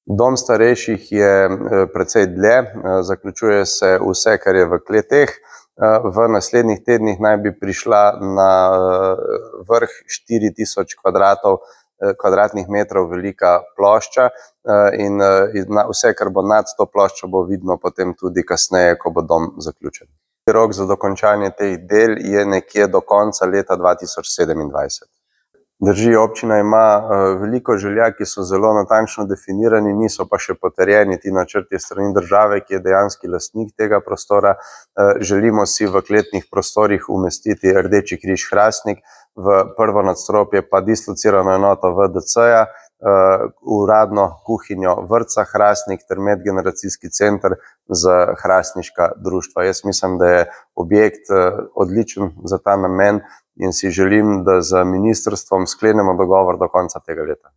Dom starejših je precej dlje, zaključuje se vse, kar je v kleteh. V naslednjih tednih naj bi prišla na vrh 4000 kvadratnih metrov velika plošča in vse, kar bo nad to ploščo, bo vidno potem tudi kasneje, ko bo dom zaključen. Rok za dokončanje teh del je nekje do konca leta 2027. Drži, občina ima veliko želja, ki so zelo natančno definirani, niso pa še potrjeni ti načrti strani države, ki je dejanski lastnik tega prostora. Želimo si v kletnih prostorih umestiti Rdeči križ Hrastnik, v prvo nadstropje pa dislocirano enoto VDC-ja, uradno kuhinjo vrtca Hrastnik ter medgeneracijski center za hrastniška društva. Jaz mislim, da je objekt odličen za ta namen in si želim, da z ministrstvom sklenemo dogovor do konca tega leta.